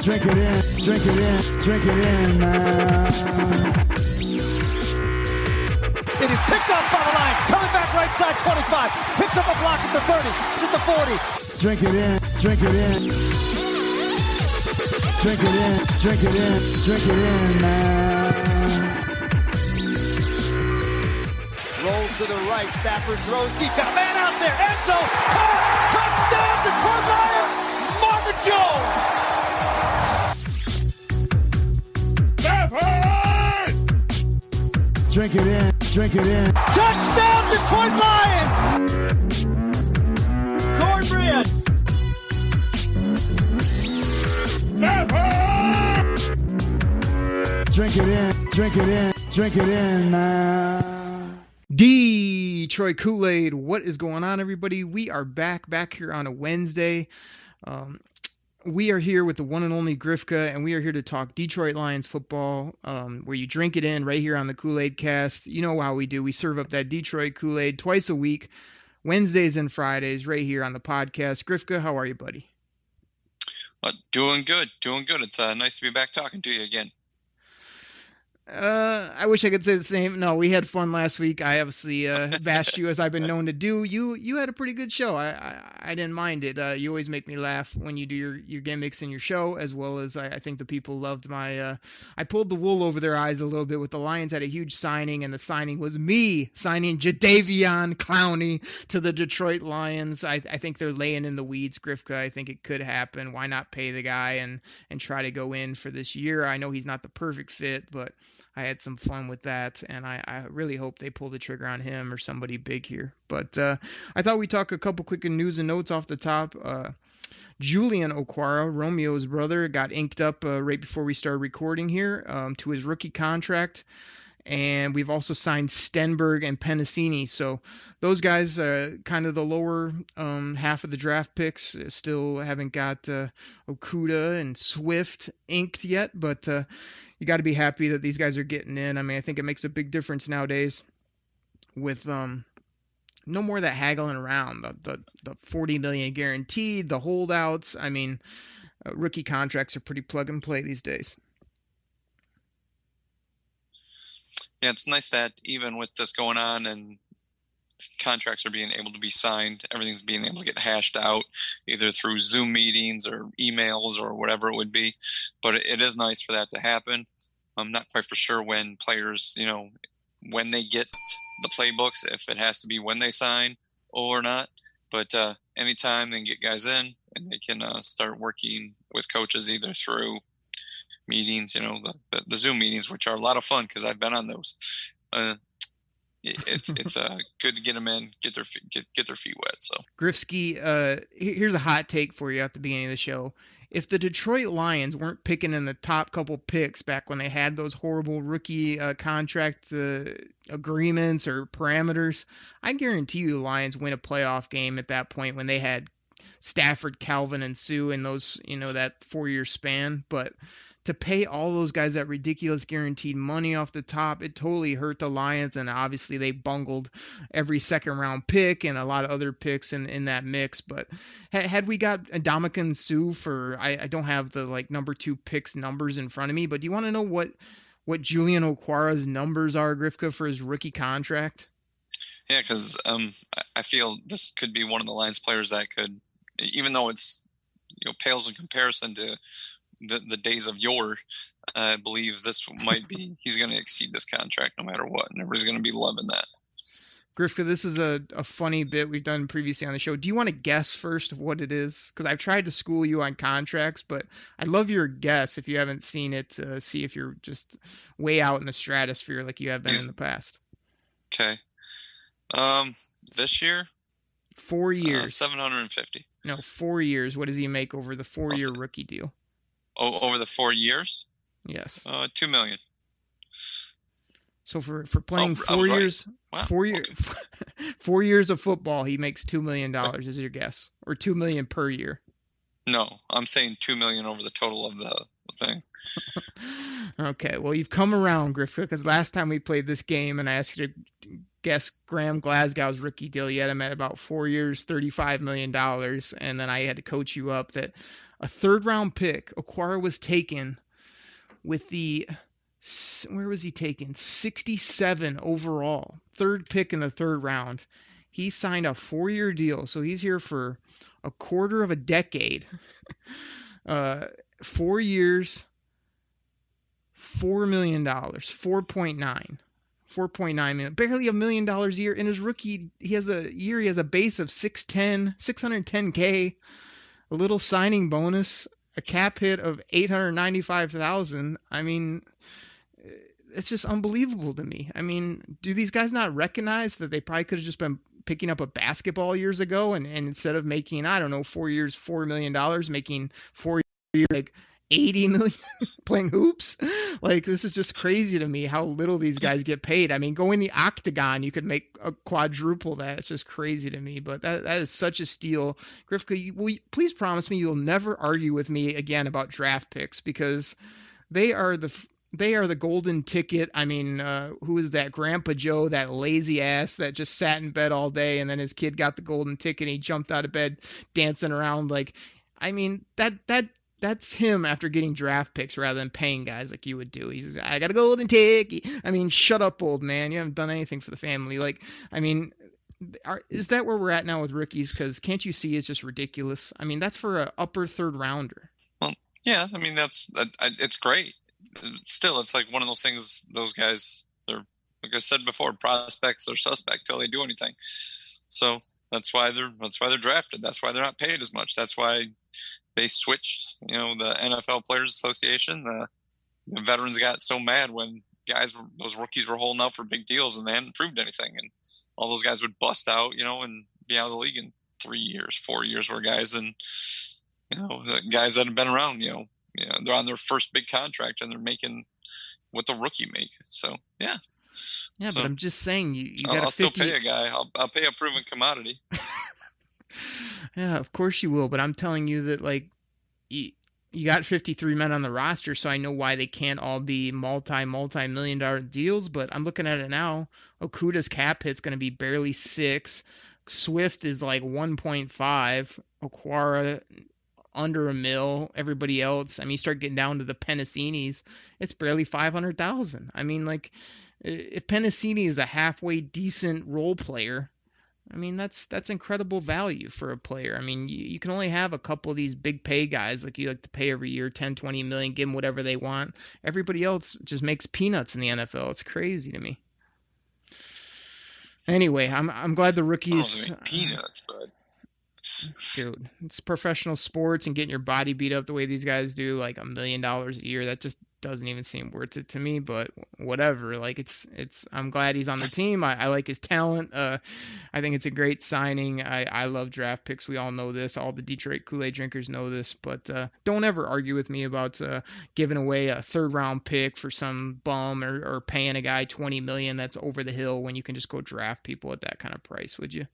Drink it in, drink it in, drink it in, man. It is picked up by the Lions. Coming back right side, 25. Picks up a block at the 30. It's at the 40. Drink it in, drink it in. Drink it in, drink it in, drink it in, man. Rolls to the right. Stafford throws deep. Got a man out there. Enzo. Caught. Touchdown, Detroit Lions. Marvin Jones. Stafford. Drink it in, drink it in. Touchdown, Detroit Lions. Cornbread. Drink it in, drink it in, drink it in, man. Detroit Koolaid, what is going on, everybody? We are back here on a Wednesday. We are here with the one and only Grifka, and we are here to talk Detroit Lions football, where you drink it in right here on the Koolaid Cast. You know how we do. We serve up that Detroit Kool-Aid twice a week, Wednesdays and Fridays, right here on the podcast. Grifka, how are you, buddy? Doing good. It's nice to be back talking to you again. I wish I could say the same. No, we had fun last week. I obviously bashed you as I've been known to do. You had a pretty good show. I didn't mind it. You always make me laugh when you do your gimmicks in your show, as well as I think the people loved my I pulled the wool over their eyes a little bit with the Lions had a huge signing, and the signing was me signing Jadeveon Clowney to the Detroit Lions. I think they're laying in the weeds, Grifka. I think it could happen. Why not pay the guy and try to go in for this year? I know he's not the perfect fit, but I had some fun with that, and I really hope they pull the trigger on him or somebody big here. But I thought we'd talk a couple quick news and notes off the top. Julian Okwara, Romeo's brother, got inked up right before we started recording here to his rookie contract. And we've also signed Stenberg and Pennicini. So those guys, kind of the lower half of the draft picks, still haven't got Okudah and Swift inked yet. But you got to be happy that these guys are getting in. I mean, I think it makes a big difference nowadays with no more of that haggling around, the $40 million guaranteed, the holdouts. I mean, rookie contracts are pretty plug and play these days. Yeah, it's nice that even with this going on and contracts are being able to be signed, everything's being able to get hashed out either through Zoom meetings or emails or whatever it would be. But it is nice for that to happen. I'm not quite for sure when players, when they get the playbooks, if it has to be when they sign or not. But anytime they can get guys in and they can start working with coaches either through meetings, the Zoom meetings, which are a lot of fun because I've been on those. It's good to get them in, get their feet wet. So Grifsky, here's a hot take for you at the beginning of the show. If the Detroit Lions weren't picking in the top couple picks back when they had those horrible rookie contract agreements or parameters, I guarantee you the Lions win a playoff game at that point when they had Stafford, Calvin, and Sue in those, that 4-year span. But to pay all those guys that ridiculous guaranteed money off the top, it totally hurt the Lions, and obviously they bungled every second-round pick and a lot of other picks in that mix. But had we got Ndamukong Suh for, I don't have the number 2 picks numbers in front of me, but do you want to know what Julian Okwara's numbers are, Grifka, for his rookie contract? Yeah, because I feel this could be one of the Lions players that could, even though it's pales in comparison to the days of yore, I believe this might be, he's going to exceed this contract no matter what, and everybody's going to be loving that. Grifka, this is a funny bit we've done previously on the show. Do you want to guess first of what it is? Because I've tried to school you on contracts, but I'd love your guess if you haven't seen it, see if you're just way out in the stratosphere like you have been in the past. Okay. This year? 4 years. 750. No, 4 years. What does he make over the 4-year rookie deal? Oh, over the 4 years? Yes. $2 million. So for playing 4 years, wow. 4 years, 4 years of football, he makes $2 million. Is your guess, or $2 million per year? No, I'm saying $2 million over the total of the thing. Okay, well you've come around, Griffith, because last time we played this game and I asked you to guess Graham Glasgow's rookie deal. You had him at about 4 years, $35 million. And then I had to coach you up that a third-round pick, Okwara was taken with where was he taken? 67 overall. Third pick in the third round. He signed a 4-year deal, so he's here for a quarter of a decade. 4 years, $4 million, 4.9 million, barely $1 million a year. In his rookie, he has a base of 610K, a little signing bonus, a cap hit of 895,000. I mean, it's just unbelievable to me. I mean, do these guys not recognize that they probably could have just been picking up a basketball years ago, and instead of making, I don't know, 4 years, $4 million, making 4 years like 80 million playing hoops? Like, this is just crazy to me how little these guys get paid. I mean, go in the octagon, you could make a quadruple that. It's just crazy to me, but that is such a steal. Grifka, will you please promise me you'll never argue with me again about draft picks, because they are the golden ticket. I mean, who is that? Grandpa Joe, that lazy ass that just sat in bed all day, and then his kid got the golden ticket and he jumped out of bed dancing around. Like, I mean, that's him after getting draft picks rather than paying guys like you would do. He's, I got a golden ticket. I mean, shut up, old man. You haven't done anything for the family. Like, I mean, is that where we're at now with rookies? Because can't you see it's just ridiculous? I mean, that's for an upper third rounder. Well, yeah, I mean, it's great. Still, it's like one of those things. Those guys, they're, like I said before, prospects are suspect till they do anything. So that's why they're drafted. That's why they're not paid as much. That's why they switched. You know, the NFL Players Association, the veterans got so mad when those rookies were holding out for big deals and they hadn't proved anything, and all those guys would bust out, you know, and be out of the league in 3 years, 4 years, where guys, and you know, the guys that have been around, you know, they're on their first big contract and they're making what the rookie make. So yeah. Yeah, so, but I'm just saying, you got. I'll still pay a guy. I'll pay a proven commodity. Yeah, of course you will. But I'm telling you that, like, you got 53 men on the roster, so I know why they can't all be multi-million-dollar deals. But I'm looking at it now. Okuda's cap hit's going to be barely 6. Swift is like 1.5. Okwara under $1 million. Everybody else, I mean, you start getting down to the Penicinis, it's barely 500,000. I mean, like, if Penicini is a halfway decent role player, I mean, that's incredible value for a player. I mean, you can only have a couple of these big pay guys like you like to pay every year, 10, 20 million, give them whatever they want. Everybody else just makes peanuts in the NFL. It's crazy to me. Anyway, I'm glad the rookies. Peanuts, bud. Dude, it's professional sports, and getting your body beat up the way these guys do, like $1 million a year, that just doesn't even seem worth it to me. But whatever, like, it's I'm glad he's on the team. I like his talent. I think it's a great signing. I love draft picks. We all know this. All the Detroit Koolaid drinkers know this. But don't ever argue with me about giving away a third round pick for some bum, or paying a guy $20 million that's over the hill when you can just go draft people at that kind of price, would you?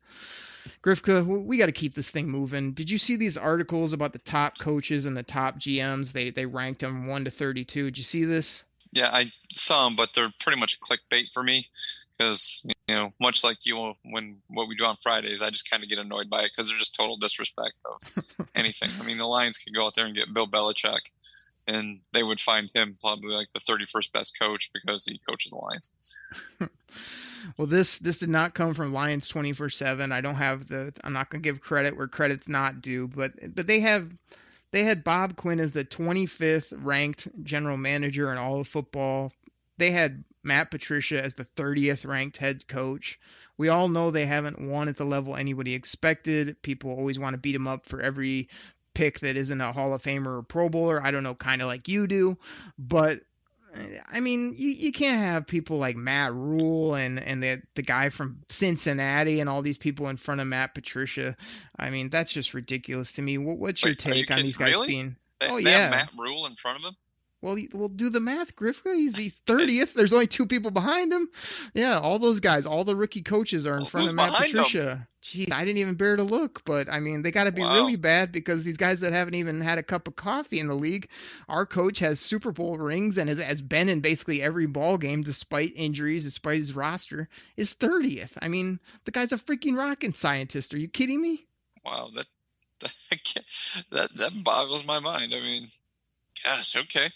Grifka, we got to keep this thing moving. Did you see these articles about the top coaches and the top GMs? They ranked them 1 to 32. Did you see this? Yeah, I saw them, but they're pretty much clickbait for me because, you know, much like you, when what we do on Fridays, I just kind of get annoyed by it because they're just total disrespect of anything. I mean, the Lions could go out there and get Bill Belichick, and they would find him probably like the 31st best coach because he coaches the Lions. Well, this did not come from Lions 24/7. I'm not going to give credit where credit's not due, but they had Bob Quinn as the 25th ranked general manager in all of football. They had Matt Patricia as the 30th ranked head coach. We all know they haven't won at the level anybody expected. People always want to beat them up for every pick that isn't a Hall of Famer or Pro Bowler. I don't know, kind of like you do, but I mean, you can't have people like Matt Rule and the guy from Cincinnati and all these people in front of Matt Patricia. I mean, that's just ridiculous to me. What's your take on these guys really? being? They have Matt Rule in front of him? Well, we'll do the math, Grifka. He's 30th. There's only 2 people behind him. Yeah, all those guys, all the rookie coaches are in front of Matt Patricia. Jeez, I didn't even bear to look, but I mean, they got to be really bad because these guys that haven't even had a cup of coffee in the league. Our coach has Super Bowl rings and has been in basically every ball game despite injuries, despite his roster, is 30th. I mean, the guy's a freaking rocket scientist. Are you kidding me? Wow, that boggles my mind. I mean, gosh, okay.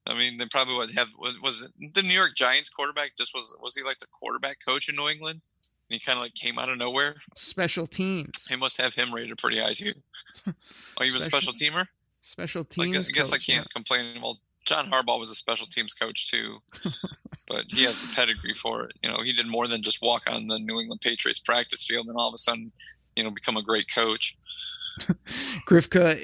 I mean, they probably would have was it the New York Giants quarterback? Was he like the quarterback coach in New England? And he kind of like came out of nowhere. Special teams. They must have him rated pretty high too. Oh, he was a special teamer. Special teams. I guess I can't complain. Well, John Harbaugh was a special teams coach too, but he has the pedigree for it. He did more than just walk on the New England Patriots practice field and all of a sudden, become a great coach. Grifka,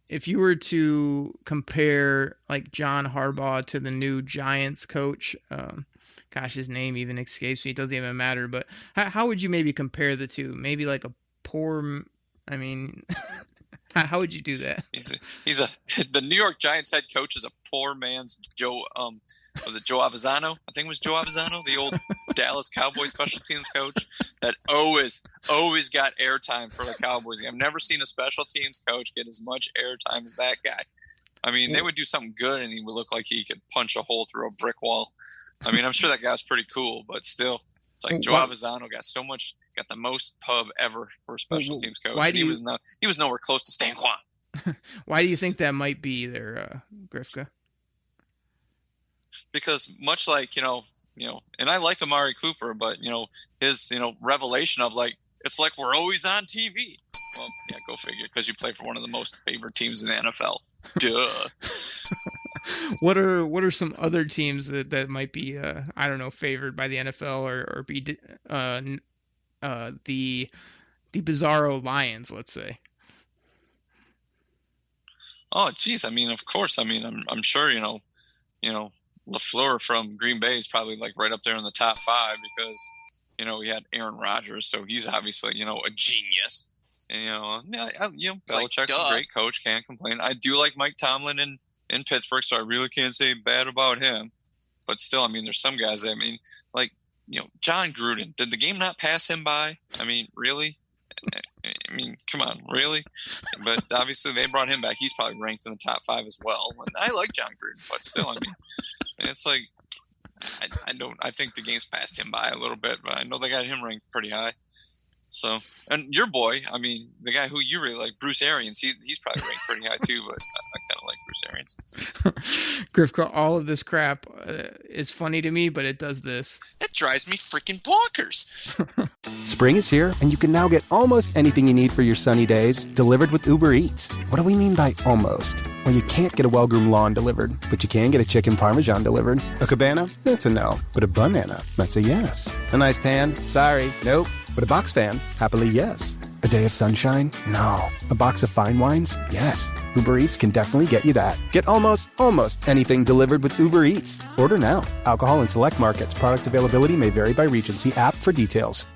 if you were to compare like John Harbaugh to the new Giants coach, gosh, his name even escapes me. It doesn't even matter. But how would you maybe compare the two? Maybe like how would you do that? The New York Giants head coach is a poor man's Joe. Was it Joe Avisano? I think it was Joe Avisano, the old Dallas Cowboys special teams coach that always got airtime for the Cowboys. I've never seen a special teams coach get as much airtime as that guy. I mean, they would do something good and he would look like he could punch a hole through a brick wall. I mean, I'm sure that guy's pretty cool, but still, it's like Joe Avisano got the most pub ever for a special teams coach. He was nowhere close to Stan Kwan. Why do you think that might be there, Grifka? Because much like, and I like Amari Cooper, but, his, revelation of like, it's like we're always on TV. Well, yeah, go figure, because you play for one of the most favored teams in the NFL. Duh. What are some other teams that might be, favored by the NFL or be the Bizarro Lions, let's say? Oh, geez. I mean, of course. I mean, I'm sure, LaFleur from Green Bay is probably like right up there in the top 5 because, he had Aaron Rodgers. So he's obviously, a genius. And, Belichick's a great coach. Can't complain. I do like Mike Tomlin in Pittsburgh, so I really can't say bad about him. But still, I mean, there's some guys that, John Gruden, did the game not pass him by? I mean, really? I mean, come on, really? But obviously they brought him back. He's probably ranked in the top 5 as well. And I like John Gruden, but still, I mean, it's like, I think the game's passed him by a little bit, but I know they got him ranked pretty high. So, and your boy, I mean, the guy who you really like, Bruce Arians, he's probably ranked pretty high too, but I kind of like Bruce Arians. Grifka, all of this crap is funny to me, but it does this. It drives me freaking bonkers. Spring is here, and you can now get almost anything you need for your sunny days delivered with Uber Eats. What do we mean by almost? Well, you can't get a well-groomed lawn delivered, but you can get a chicken parmesan delivered. A cabana? That's a no. But a banana? That's a yes. A nice tan? Sorry, nope. But a box fan? Happily, yes. A day of sunshine? No. A box of fine wines? Yes. Uber Eats can definitely get you that. Get almost anything delivered with Uber Eats. Order now. Alcohol in select markets. Product availability may vary by region. See app for details.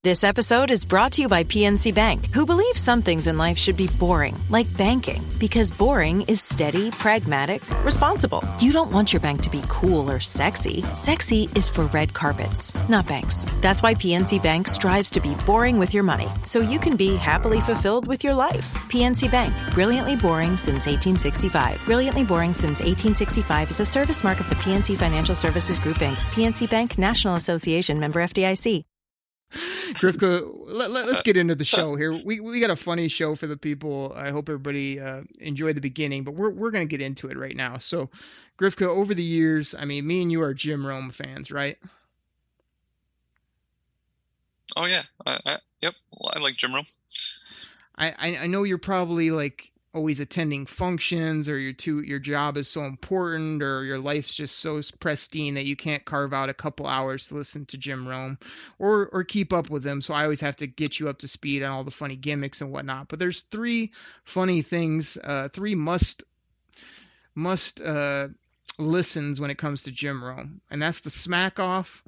This episode is brought to you by PNC Bank, who believes some things in life should be boring, like banking, because boring is steady, pragmatic, responsible. You don't want your bank to be cool or sexy. Sexy is for red carpets, not banks. That's why PNC Bank strives to be boring with your money, so you can be happily fulfilled with your life. PNC Bank, brilliantly boring since 1865. Brilliantly boring since 1865 is a service mark of the PNC Financial Services Group, Inc., PNC Bank, National Association, member FDIC. Grifka, let's get into the show here. We got a funny show for the people. I hope everybody enjoyed the beginning, but we're going to get into it right now. So, Grifka, over the years, I mean, me and you are Jim Rome fans, right? Oh yeah, yep. Well, I like Jim Rome. I know you're probably like always attending functions, or your job is so important, or your life's just so pristine that you can't carve out a couple hours to listen to Jim Rome or keep up with him. So I always have to get you up to speed on all the funny gimmicks and whatnot. But there's 3 funny things, 3 must listens when it comes to Jim Rome, and that's the smack off,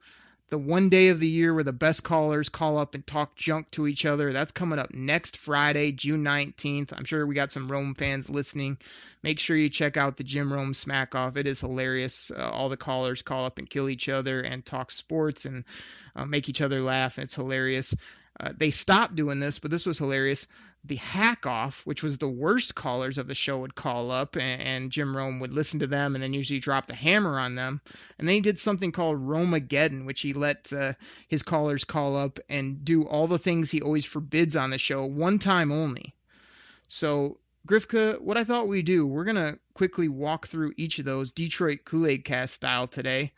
the one day of the year where the best callers call up and talk junk to each other. That's coming up next Friday, June 19th. I'm sure we got some Rome fans listening. Make sure you check out the Jim Rome Smack Off. It is hilarious. All the callers call up and kill each other and talk sports and make each other laugh. It's hilarious. They stopped doing this, but this was hilarious. The Hack Off, which was the worst callers of the show, would call up, and Jim Rome would listen to them and then usually drop the hammer on them. And then he did something called Romageddon, which he let his callers call up and do all the things he always forbids on the show, one time only. So, Grifka, what I thought we'd do, we're going to quickly walk through each of those Detroit Koolaid Cast style today.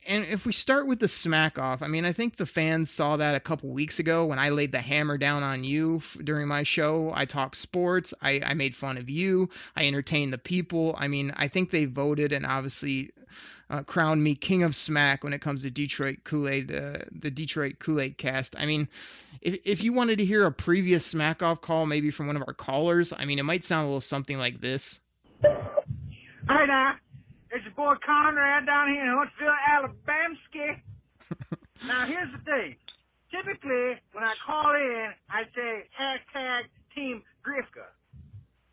And if we start with the smack off, I mean, I think the fans saw that a couple weeks ago when I laid the hammer down on you during my show. I talked sports. I made fun of you. I entertained the people. I mean, I think they voted and obviously crowned me king of smack when it comes to Detroit Koolaid, the Detroit Koolaid Cast. I mean, if you wanted to hear a previous smack off call, maybe from one of our callers, I mean, it might sound a little something like this. Hi there. It's your boy Conrad down here in Huntsville, Alabama. Now, here's the thing. Typically, when I call in, I say hashtag Team Grifka.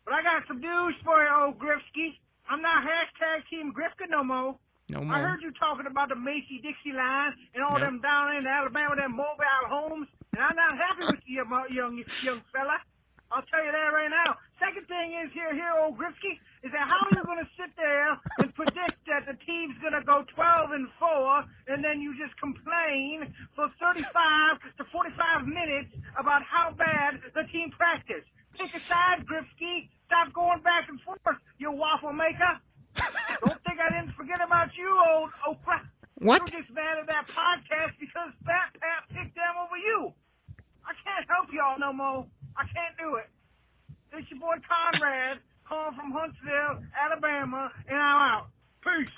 But I got some news for you, old Grifsky. I'm not hashtag Team Grifka no more. No more. I heard you talking about the Macy-Dixie line and all them down in Alabama, them mobile homes, and I'm not happy with you, young fella. I'll tell you that right now. Second thing is here, old Grifsky, is that how are you going to sit there and predict that the team's going to go 12-4, and then you just complain for 35 to 45 minutes about how bad the team practiced? Pick a side, Grifsky. Stop going back and forth, you waffle maker. Don't think I didn't forget about you, old Okwara. What? You're just mad at that podcast because Fat Pat picked them over you. I can't help y'all no more. I can't do it. It's your boy Conrad, calling from Huntsville, Alabama, and I'm out. Peace.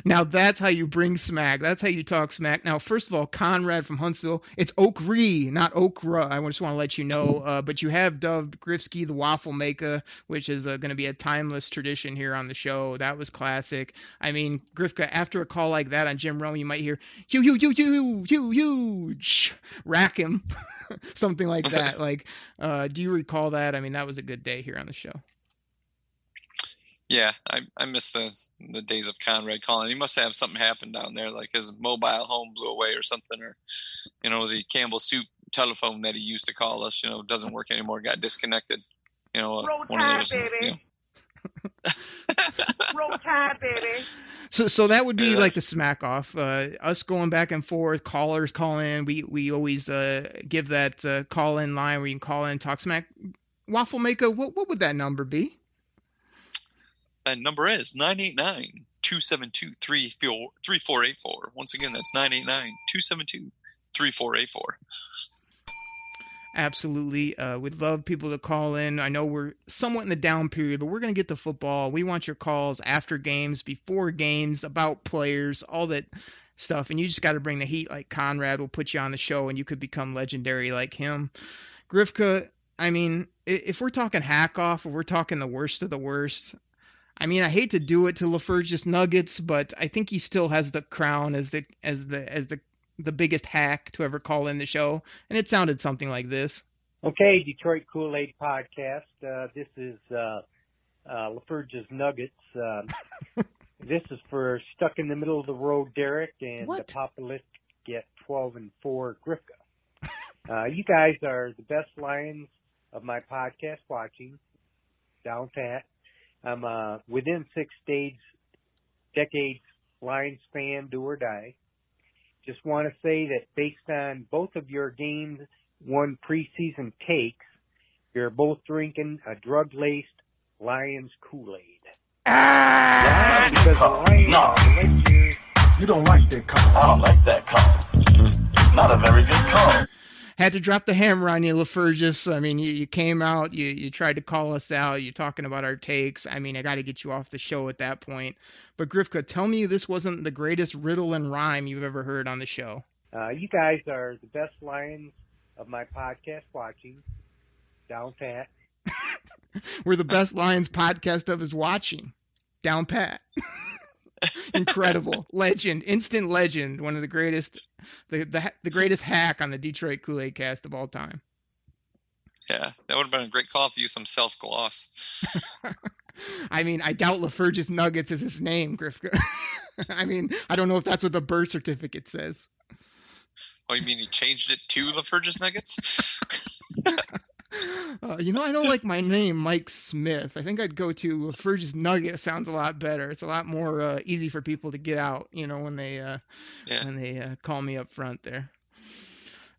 Now that's how you bring smack. That's how you talk smack. Now, first of all, Conrad from Huntsville, it's Okwara, not Okra. I just want to let you know. But you have dubbed Grifsky the Waffle Maker, which is going to be a timeless tradition here on the show. That was classic. I mean, Grifka, after a call like that on Jim Rome, you might hear, huge, rack him, something like that. Like, do you recall that? I mean, that was a good day here on the show. Yeah, I miss the days of Conrad calling. He must have something happen down there, like his mobile home blew away or something, or, the Campbell Soup telephone that he used to call us, doesn't work anymore, got disconnected. Roll one Tide, of those, baby. Roll Tide, baby. So that would be like the smack off. Us going back and forth, callers call in. We always give that call in line where you can call in, talk smack. Waffle Maker, what would that number be? That number is 989-272-3484. Once again, that's 989-272-3484. Absolutely. We'd love people to call in. I know we're somewhat in the down period, but we're going to get to football. We want your calls after games, before games, about players, all that stuff. And you just got to bring the heat like Conrad will put you on the show, and you could become legendary like him. Grifka, I mean, if we're talking hack off, if we're talking the worst of the worst, I mean, I hate to do it to LaFergus Nuggets, but I think he still has the crown as the biggest hack to ever call in the show, and it sounded something like this. Okay, Detroit Koolaid Podcast. This is LaFergus Nuggets. This is for stuck in the middle of the road, Derek, and the Populistic get 12-4 Grifka. You guys are the best Lions of my podcast watching. Down pat. I'm within 6 decades Lions fan, do or die. Just want to say that based on both of your games, one preseason takes, you're both drinking a drug-laced Lions Kool-Aid. Because the Lions you don't like that call. I don't like that call. Not a very good call. Had to drop the hammer on you, LaFergus. I mean, you came out, you tried to call us out. You're talking about our takes. I mean, I got to get you off the show at that point. But Grifka, tell me this wasn't the greatest riddle and rhyme you've ever heard on the show. You guys are the best Lions of my podcast watching. Down pat. We're the best Lions podcast of his watching. Down pat. Incredible. Legend. Instant legend. One of the greatest, the greatest hack on the Detroit Koolaid Cast of all time. Yeah, that would have been a great call if you used some self-gloss. I mean, I doubt Laferge's Nuggets is his name, Grifka. I mean, I don't know if that's what the birth certificate says. Oh, you mean he changed it to Laferge's Nuggets? I don't like my name, Mike Smith. I think I'd go to Laferge's Nugget. Sounds a lot better. It's a lot more easy for people to get out, when they call me up front there.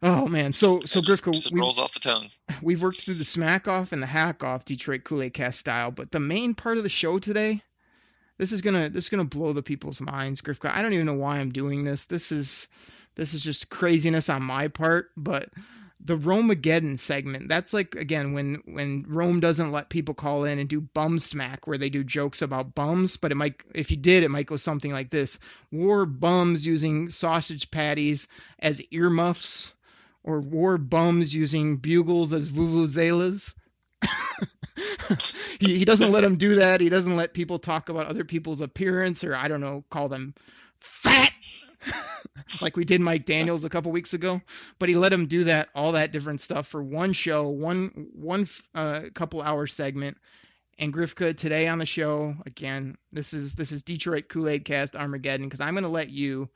Oh man, so Grifka, just rolls off the tongue. We've worked through the smack off and the hack off Detroit Koolaid Cast style, but the main part of the show today, this is gonna blow the people's minds, Grifka. I don't even know why I'm doing this. This is just craziness on my part, but the Romageddon segment, that's like, again, when Rome doesn't let people call in and do bum smack where they do jokes about bums, but if you did, it might go something like this: war bums using sausage patties as earmuffs, or war bums using bugles as vuvuzelas. He doesn't let them do that. He doesn't let people talk about other people's appearance, or I don't know, call them fat, like we did Mike Daniels a couple weeks ago. But he let them do that, all that different stuff for one show, one couple hour segment. And Grifka, today on the show, again, this is Detroit Koolaid Cast Armageddon, because I'm going to let you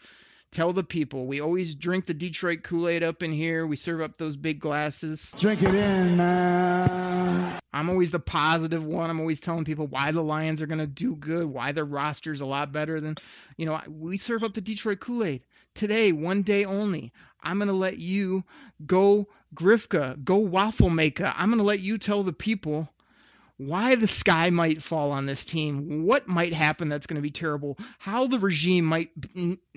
tell the people. We always drink the Detroit Kool-Aid up in here. We serve up those big glasses. Drink it in, man. I'm always the positive one. I'm always telling people why the Lions are going to do good, why their roster's a lot better than, we serve up the Detroit Kool-Aid. Today, one day only, I'm going to let you go, Grifka, go waffle maker. I'm going to let you tell the people why the sky might fall on this team, what might happen that's going to be terrible, how the regime might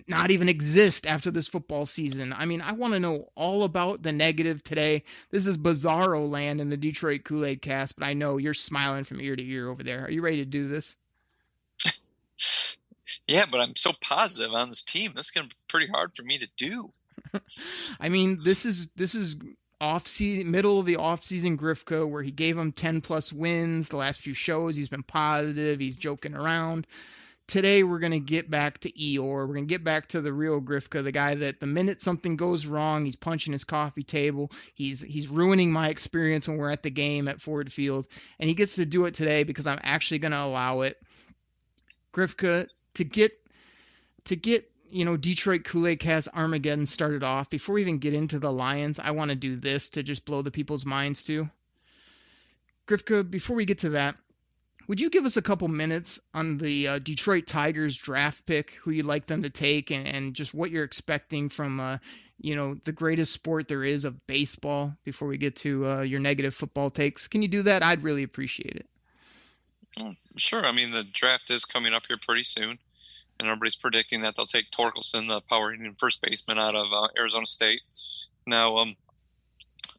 not even exist after this football season. I mean, I want to know all about the negative today. This is Bizarro land in the Detroit Koolaid Cast, but I know you're smiling from ear to ear over there. Are you ready to do this? Yeah, but I'm so positive on this team. This is going to be pretty hard for me to do. I mean, this is middle of the offseason Grifka, where he gave him 10 plus wins the last few shows. He's been positive. He's joking around. Today, we're going to get back to Eeyore. We're going to get back to the real Grifka, the guy that the minute something goes wrong, he's punching his coffee table. He's ruining my experience when we're at the game at Ford Field. And he gets to do it today because I'm actually going to allow it. Grifka, to get Detroit Koolaid Cast Armageddon started off, before we even get into the Lions, I want to do this to just blow the people's minds too. Grifka, before we get to that, would you give us a couple minutes on the Detroit Tigers draft pick, who you'd like them to take, and just what you're expecting from the greatest sport there is of baseball, before we get to your negative football takes? Can you do that? I'd really appreciate it. Sure. I mean, the draft is coming up here pretty soon, and everybody's predicting that they'll take Torkelson, the power hitting first baseman out of Arizona State. Now,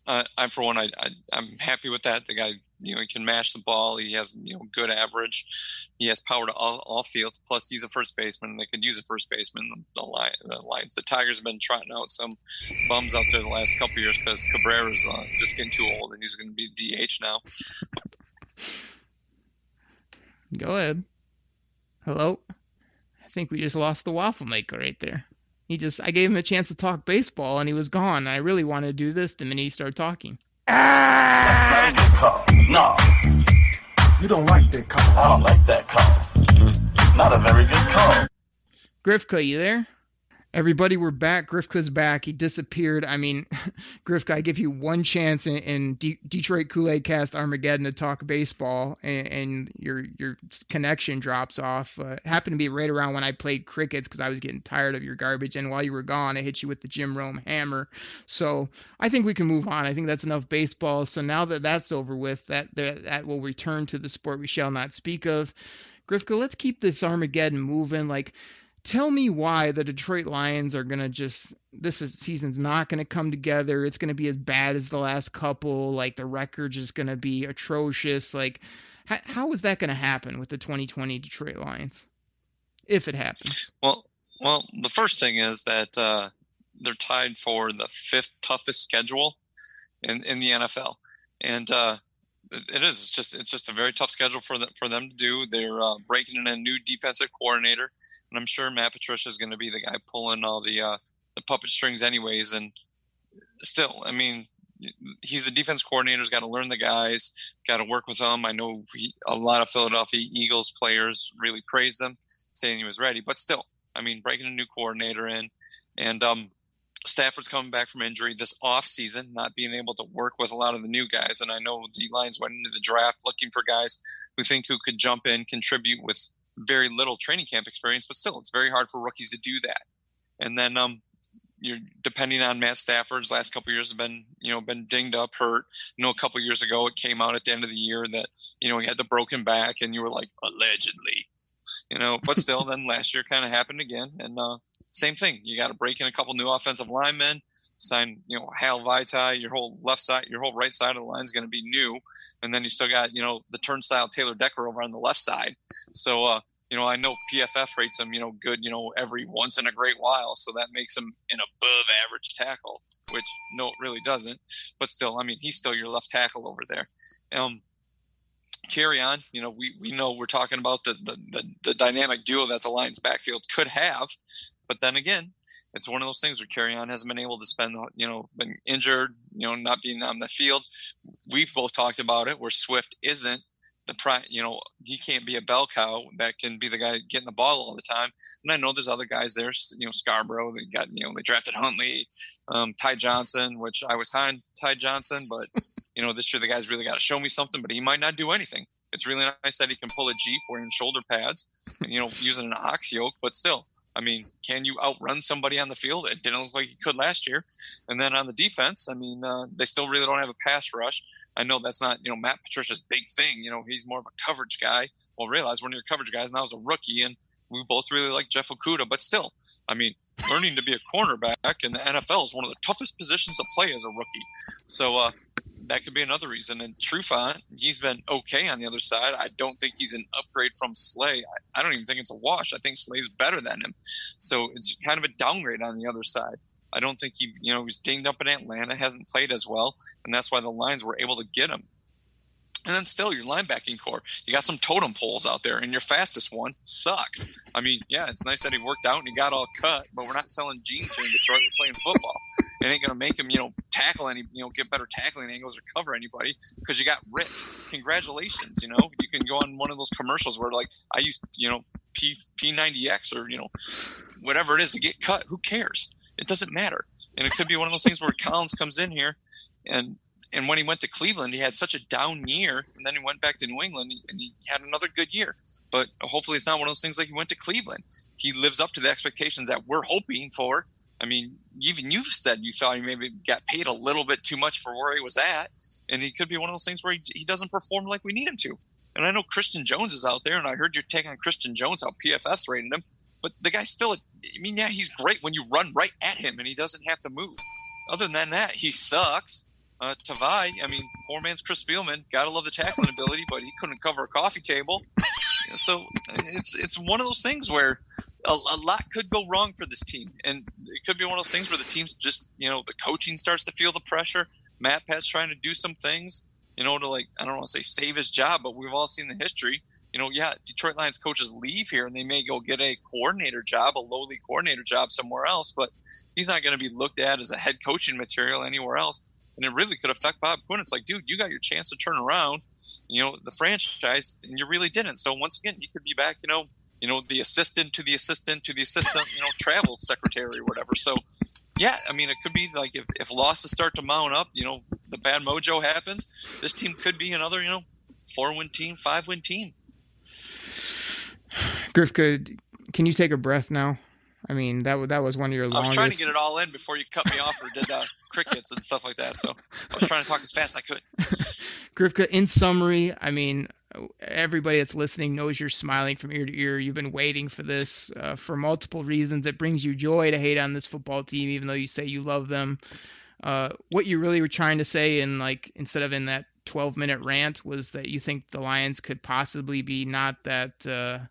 I'm for one, I'm happy with that. The guy, he can mash the ball. He has, good average. He has power to all fields. Plus, he's a first baseman. They could use a first baseman. The Tigers have been trotting out some bums out there the last couple of years because Cabrera's just getting too old, and he's going to be DH now. Go ahead. Hello? I think we just lost the waffle maker right there. I gave him a chance to talk baseball, and he was gone. And I really wanted to do this the minute he started talking. That's not a good call. No. You don't like that call. I don't like that call. Not a very good call. Grifka, you there? Everybody, we're back. Grifka's back. He disappeared. I mean, Grifka, I give you one chance in Detroit Koolaid Cast Armageddon to talk baseball, and your connection drops off. Happened to be right around when I played crickets because I was getting tired of your garbage, and while you were gone, I hit you with the Jim Rome hammer. So I think we can move on. I think that's enough baseball. So now that that's over with, that will return to the sport we shall not speak of. Grifka, let's keep this Armageddon moving. Tell me why the Detroit Lions are going to season's not going to come together. It's going to be as bad as the last couple. The record's just going to be atrocious. How is that going to happen with the 2020 Detroit Lions, if it happens? Well, the first thing is that they're tied for the 5th toughest schedule in the NFL. And It is. It's just a very tough schedule for them to do. They're breaking in a new defensive coordinator, and I'm sure Matt Patricia is going to be the guy pulling all the puppet strings, anyways. And still, I mean, he's the defense coordinator. He's got to learn the guys, got to work with them. I know a lot of Philadelphia Eagles players really praised him, saying he was ready. But still, I mean, breaking a new coordinator in, and Stafford's coming back from injury this offseason, not being able to work with a lot of the new guys. And I know the Lions went into the draft looking for guys who could jump in, contribute with very little training camp experience, but still, it's very hard for rookies to do that. And then you're depending on Matt Stafford's last couple of years have been dinged up, hurt. You know, a couple of years ago, it came out at the end of the year that, he had the broken back, and you were like, allegedly, but still, then last year kind of happened again. And same thing. You got to break in a couple new offensive linemen, sign, Hal Vitae, your whole left side, your whole right side of the line is going to be new. And then you still got, the turnstile Taylor Decker over on the left side. So, I know PFF rates him, good, every once in a great while. So that makes him an above average tackle, which no, it really doesn't. But still, I mean, he's still your left tackle over there. Carry on, we know we're talking about the dynamic duo that the Lions backfield could have. But then again, it's one of those things where Carry On hasn't been able to spend, been injured, not being on the field. We've both talked about it where Swift isn't he can't be a bell cow that can be the guy getting the ball all the time. And I know there's other guys there, Scarborough, they drafted Huntley, Ty Johnson, which I was high on Ty Johnson, but, this year the guy's really got to show me something, but he might not do anything. It's really nice that he can pull a Jeep wearing shoulder pads and, using an ox yoke, but still. I mean, can you outrun somebody on the field? It didn't look like he could last year. And then on the defense, I mean, they still really don't have a pass rush. I know that's not, Matt Patricia's big thing. He's more of a coverage guy. Well, realize one of your coverage guys now is a rookie, and we both really like Jeff Okudah. But still, I mean, learning to be a cornerback in the NFL is one of the toughest positions to play as a rookie. So that could be another reason. And Trufant, he's been okay on the other side. I don't think he's an upgrade from Slay. I don't even think it's a wash. I think Slay's better than him. So it's kind of a downgrade on the other side. I don't think he was dinged up in Atlanta, hasn't played as well, and that's why the Lions were able to get him. And then still, your linebacking core, you got some totem poles out there, and your fastest one sucks. I mean, yeah, it's nice that he worked out and he got all cut, but we're not selling jeans here in Detroit. We're playing football. It ain't going to make him, tackle any, get better tackling angles or cover anybody because you got ripped. Congratulations, you can go on one of those commercials where, like, I used, P90X or, whatever it is to get cut. Who cares? It doesn't matter. And it could be one of those things where Collins comes in here and when he went to Cleveland, he had such a down year, and then he went back to New England and he had another good year. But hopefully it's not one of those things like he went to Cleveland. He lives up to the expectations that we're hoping for. I mean, even you said you thought he maybe got paid a little bit too much for where he was at, and he could be one of those things where he doesn't perform like we need him to. And I know Christian Jones is out there, and I heard your take on Christian Jones, how PFF's rated him. But the guy's still, he's great when you run right at him and he doesn't have to move. Other than that, he sucks. Tavai, poor man's Chris Spielman. Gotta love the tackling ability, but he couldn't cover a coffee table. So it's one of those things where a lot could go wrong for this team. And it could be one of those things where the team's just, the coaching starts to feel the pressure. Matt Pat's trying to do some things, to I don't want to say save his job, but we've all seen the history. Detroit Lions coaches leave here and they may go get a coordinator job, a lowly coordinator job somewhere else, but he's not going to be looked at as a head coaching material anywhere else. And it really could affect Bob Quinn. It's like, dude, you got your chance to turn around, the franchise, and you really didn't. So once again, you could be back, the assistant to the assistant to the assistant, travel secretary or whatever. So, yeah, it could be like if losses start to mount up, the bad mojo happens, this team could be another, 4-win team, 5-win team. Grifka, can you take a breath now? That was one of your longest. I was trying to get it all in before you cut me off or did crickets and stuff like that. So I was trying to talk as fast as I could. Grifka, in summary, everybody that's listening knows you're smiling from ear to ear. You've been waiting for this for multiple reasons. It brings you joy to hate on this football team, even though you say you love them. What you really were trying to say instead of in that 12-minute rant was that you think the Lions could possibly be not that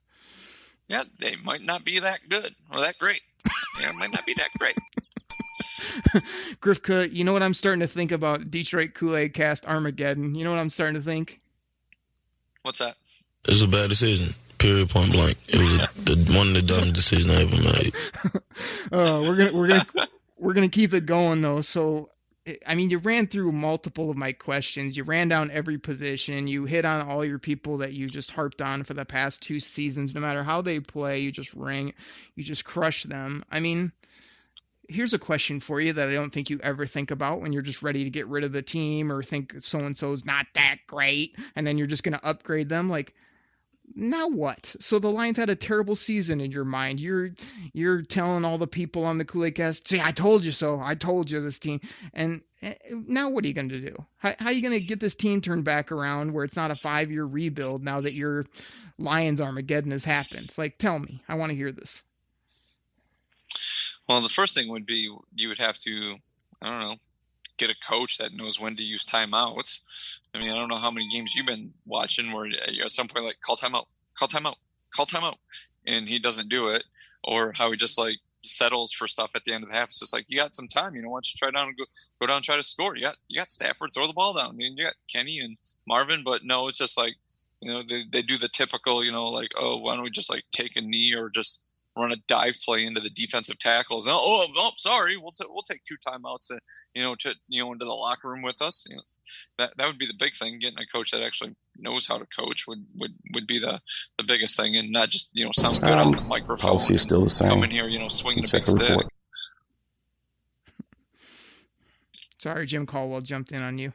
yeah, they might not be that good or that great. It might not be that great. Grifka, you know what I'm starting to think about Detroit Koolaid Cast Armageddon? You know what I'm starting to think? What's that? It's a bad decision. Period. Point blank. It was one of the dumbest decisions I ever made. We're gonna keep it going though. So, I mean, you ran through multiple of my questions. You ran down every position. You hit on all your people that you just harped on for the past 2 seasons. No matter how they play, you just crush them. I mean, here's a question for you that I don't think you ever think about when you're just ready to get rid of the team or think so-and-so's not that great, and then you're just going to upgrade them. Like, now what? So the Lions had a terrible season in your mind. You're telling all the people on the Koolaid Cast, see, I told you so. I told you this team. And now what are you going to do? How are you going to get this team turned back around where it's not a 5-year rebuild now that your Lions Armageddon has happened? Like, tell me. I want to hear this. Well, the first thing would be you would have to, I don't know, get a coach that knows when to use timeouts. I mean, I don't know how many games you've been watching where at some point, like, call timeout, and he doesn't do it, or how he just, like, settles for stuff at the end of the half. It's just like, you got some time, why don't you try down and go down and try to score? You got Stafford, throw the ball down. I mean, you got Kenny and Marvin, but no, it's just like, they do the typical, like, oh, why don't we just, like, take a knee or just run a dive play into the defensive tackles. Oh, sorry, we'll take 2 timeouts, into the locker room with us. That would be the big thing. Getting a coach that actually knows how to coach would be the biggest thing, and not just sound good on the microphone. Policy is still the same. Come in here, swinging a big stick. Sorry, Jim Caldwell jumped in on you.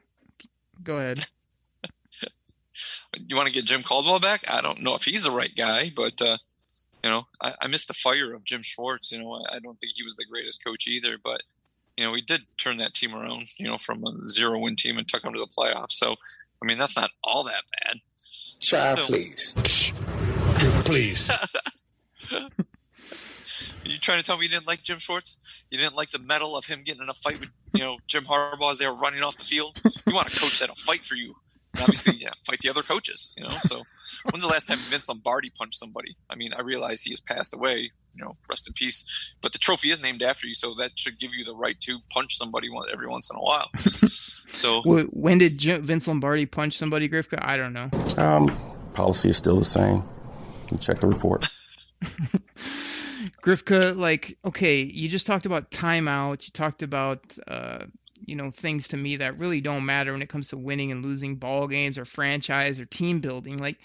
Go ahead. You want to get Jim Caldwell back? I don't know if he's the right guy, but. I missed the fire of Jim Schwartz. I don't think he was the greatest coach either, but, he did turn that team around, from a 0-win team and took them to the playoffs. So, I mean, that's not all that bad. Child, please. Please. You trying to tell me you didn't like Jim Schwartz? You didn't like the mettle of him getting in a fight with, Jim Harbaugh as they were running off the field? You want a coach that'll fight for you. And obviously, fight the other coaches, So when's the last time Vince Lombardi punched somebody? I mean, I realize he has passed away, rest in peace. But the trophy is named after you, so that should give you the right to punch somebody every once in a while. So when did Vince Lombardi punch somebody, Grifka? I don't know. Policy is still the same. You check the report. Grifka, okay, you just talked about timeouts. You talked about things to me that really don't matter when it comes to winning and losing ball games or franchise or team building. Like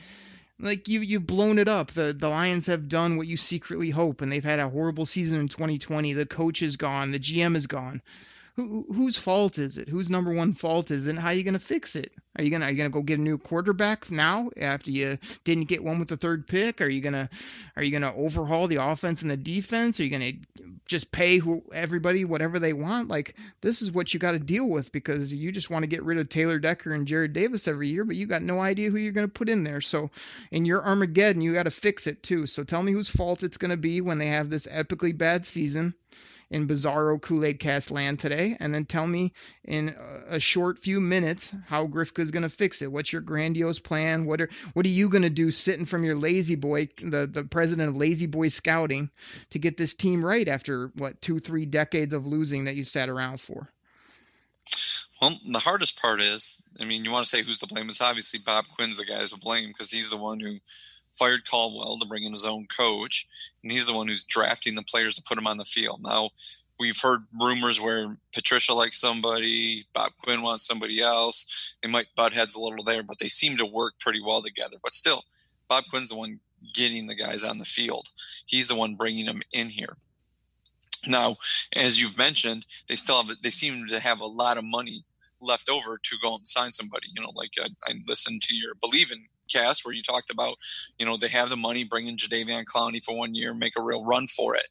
you've blown it up. The Lions have done what you secretly hope, and they've had a horrible season in 2020. The coach is gone. The GM is gone. Whose fault is it? Whose number one fault is it? And how are you going to fix it? Are you gonna go get a new quarterback now after you didn't get one with the 3rd pick? Are you gonna overhaul the offense and the defense? Are you gonna just pay everybody whatever they want? Like, this is what you got to deal with, because you just want to get rid of Taylor Decker and Jared Davis every year, but you got no idea who you're going to put in there. So in your Armageddon, you got to fix it too. So tell me whose fault it's going to be when they have this epically bad season in Bizarro Koolaid Cast land today, and then tell me in a short few minutes how Grifka is going to fix it. What's your grandiose plan? What are you going to do sitting from your lazy boy, the president of Lazy Boy Scouting, to get this team right after 2-3 decades of losing that you've sat around for? Well, the hardest part is, you want to say who's to blame. It's obviously Bob Quinn's the guy to blame, because he's the one who fired Caldwell to bring in his own coach, and he's the one who's drafting the players to put them on the field. Now, we've heard rumors where Patricia likes somebody, Bob Quinn wants somebody else. They might butt heads a little there, but they seem to work pretty well together. But still, Bob Quinn's the one getting the guys on the field. He's the one bringing them in here. Now, as you've mentioned, they seem to have a lot of money left over to go and sign somebody. I listened to your Believin' cast where you talked about, they have the money, bring in Jadeveon Clowney for 1 year, make a real run for it.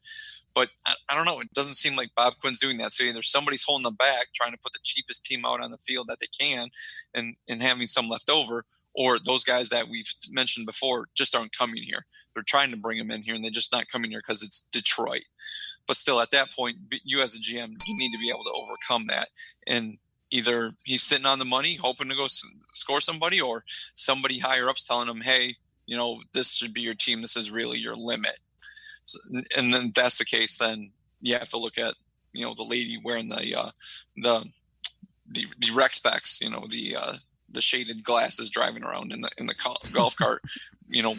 But I don't know. It doesn't seem like Bob Quinn's doing that. So either somebody's holding them back, trying to put the cheapest team out on the field that they can and having some left over, or those guys that we've mentioned before just aren't coming here. They're trying to bring them in here, and they're just not coming here because it's Detroit. But still, at that point, you as a GM, you need to be able to overcome that. And either he's sitting on the money, hoping to go score somebody, or somebody higher up's telling him, hey, this should be your team. This is really your limit. So, and then if that's the case, then you have to look at the lady wearing the rec specs, the shaded glasses driving around in the golf cart,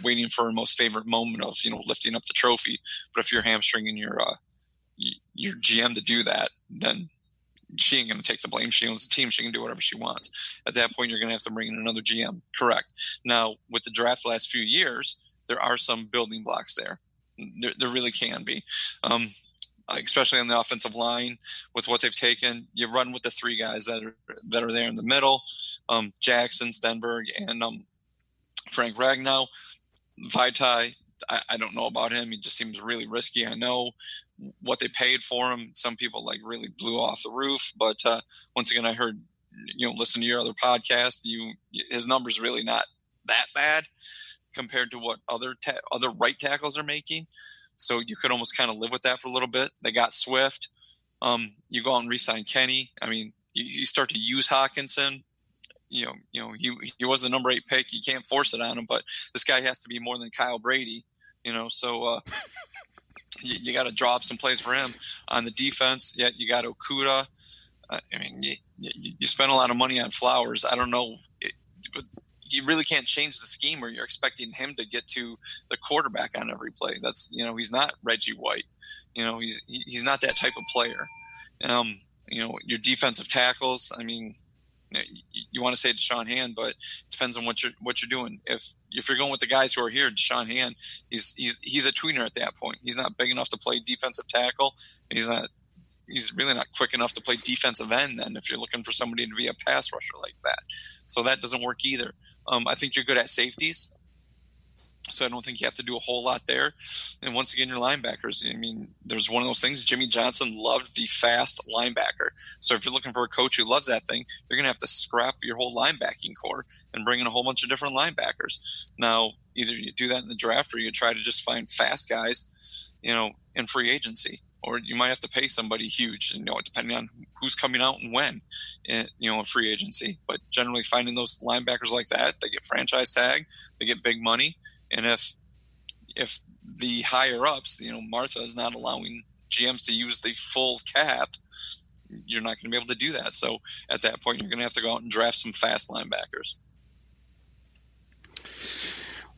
waiting for her most favorite moment of, lifting up the trophy. But if you're hamstringing your GM to do that, then she ain't going to take the blame. She owns the team. She can do whatever she wants. At that point, you're going to have to bring in another GM. Correct. Now, with the draft the last few years, there are some building blocks there. There really can be. Especially on the offensive line with what they've taken. You run with the three guys that are there in the middle, Jackson, Stenberg, and Frank Ragnow. Vaitai, I don't know about him. He just seems really risky. I know what they paid for him. Some people really blew off the roof. But once again, I heard, listen to your other podcast, his number's really not that bad compared to what other right tackles are making. So you could almost kind of live with that for a little bit. They got Swift. You go out and re-sign Kenny. I mean, you start to use Hawkinson. He was the number 8 pick. You can't force it on him, but this guy has to be more than Kyle Brady. So you got to draw up some plays for him on the defense. Yeah, you got Okuda. You spend a lot of money on Flowers. I don't know. You really can't change the scheme where you're expecting him to get to the quarterback on every play. That's, he's not Reggie White. He's not that type of player. Your defensive tackles, you want to say Deshaun Hand, but it depends on what you're doing. If you're going with the guys who are here, Deshaun Hand, he's a tweener at that point. He's not big enough to play defensive tackle. He's really not quick enough to play defensive end then if you're looking for somebody to be a pass rusher like that. So that doesn't work either. I think you're good at safeties. So I don't think you have to do a whole lot there. And once again, your linebackers, there's one of those things. Jimmy Johnson loved the fast linebacker. So if you're looking for a coach who loves that thing, you're going to have to scrap your whole linebacking core and bring in a whole bunch of different linebackers. Now, either you do that in the draft or you try to just find fast guys, in free agency. Or you might have to pay somebody huge, depending on who's coming out and when, in free agency. But generally finding those linebackers like that, they get franchise tag, they get big money. And if the higher ups, Martha is not allowing GMs to use the full cap, you're not going to be able to do that. So at that point, you're going to have to go out and draft some fast linebackers.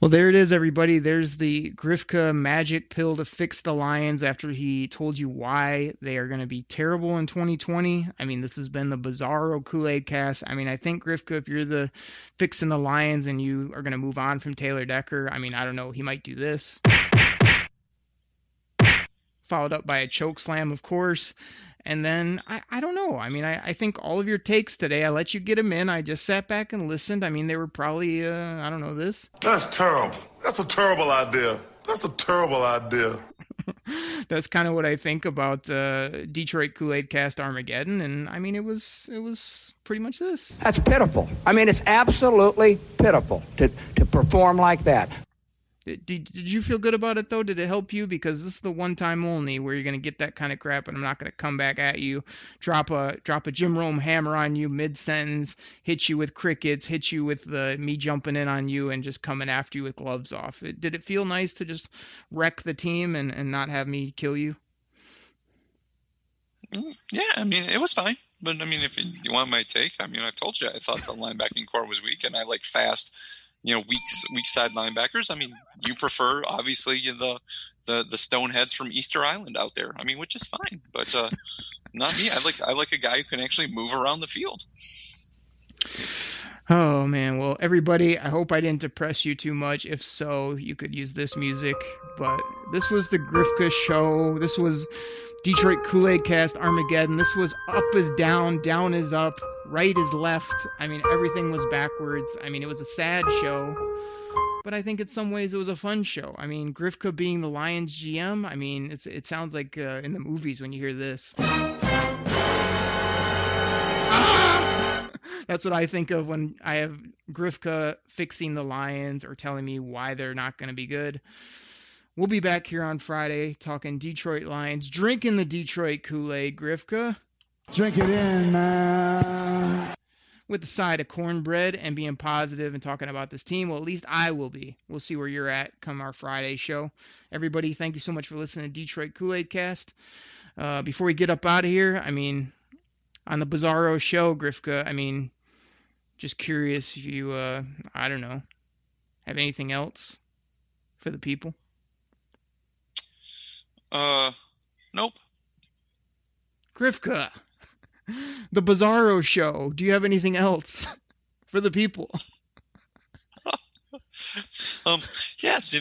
Well, there it is, everybody. There's the Grifka magic pill to fix the Lions after he told you why they are going to be terrible in 2020. This has been the Bizarro Koolaid Cast. I think, Grifka, if you're the fixing the Lions and you are going to move on from Taylor Decker, I don't know. He might do this. Followed up by a choke slam, of course. And then, I don't know. I think all of your takes today, I let you get them in. I just sat back and listened. They were probably, this. That's terrible. That's a terrible idea. That's a terrible idea. That's kind of what I think about Detroit Koolaid Cast Armageddon. And, it was pretty much this. That's pitiful. It's absolutely pitiful to perform like that. Did you feel good about it, though? Did it help you? Because this is the one time only where you're going to get that kind of crap, and I'm not going to come back at you, drop a Jim Rome hammer on you mid-sentence, hit you with crickets, hit you with me jumping in on you and just coming after you with gloves off. Did it feel nice to just wreck the team and not have me kill you? Yeah, it was fine. But, if you want my take, I told you I thought the linebacking core was weak, and I like fast weak side linebackers. You prefer obviously the stoneheads from Easter Island out there. Which is fine, but not me. I like a guy who can actually move around the field. Oh man, well everybody, I hope I didn't depress you too much. If so, you could use this music. But this was the Grifka Show. This was Detroit Koolaid Cast Armageddon. This was up is down, down is up, right is left. Everything was backwards. It was a sad show, but I think in some ways it was a fun show. Grifka being the Lions GM, it sounds like in the movies when you hear this. That's what I think of when I have Grifka fixing the Lions or telling me why they're not going to be good. We'll be back here on Friday talking Detroit Lions, drinking the Detroit Kool-Aid, Grifka. Drink it in, man. With a side of cornbread and being positive and talking about this team. Well, at least I will be. We'll see where you're at come our Friday show. Everybody, thank you so much for listening to Detroit Koolaid Cast. Before we get up out of here, I mean, on the Bizarro show, Grifka, I mean, just curious if you, I don't know, have anything else for the people? Nope. Grifka, the Bizarro show, do you have anything else for the people? Yes,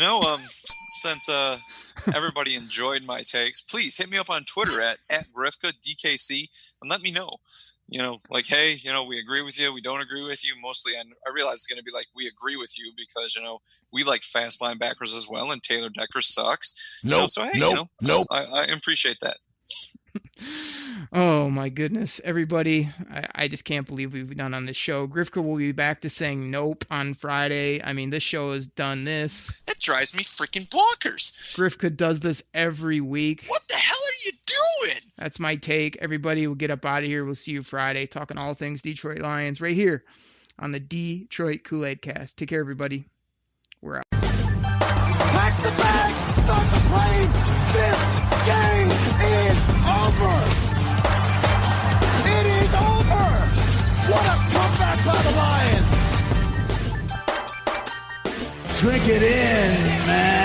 since everybody enjoyed my takes, please hit me up on Twitter at Grifka DKC and let me know. Like, hey, we agree with you, we don't agree with you. Mostly, I realize it's going to be like, we agree with you because, we like fast linebackers as well, and Taylor Decker sucks. Nope. So, hey, nope. I appreciate that. Oh, my goodness. Everybody, I just can't believe we've done on this show. Grifka will be back to saying nope on Friday. I mean, this show has done this. That drives me freaking bonkers. Grifka does this every week. What the hell are you doing? That's my take. Everybody will get up out of here. We'll see you Friday talking all things Detroit Lions right here on the Detroit Koolaid Cast. Take care, everybody. We're out. Pack the bag, start the plane. This game is over. It is over. What a comeback by the Lions. Drink it in, man.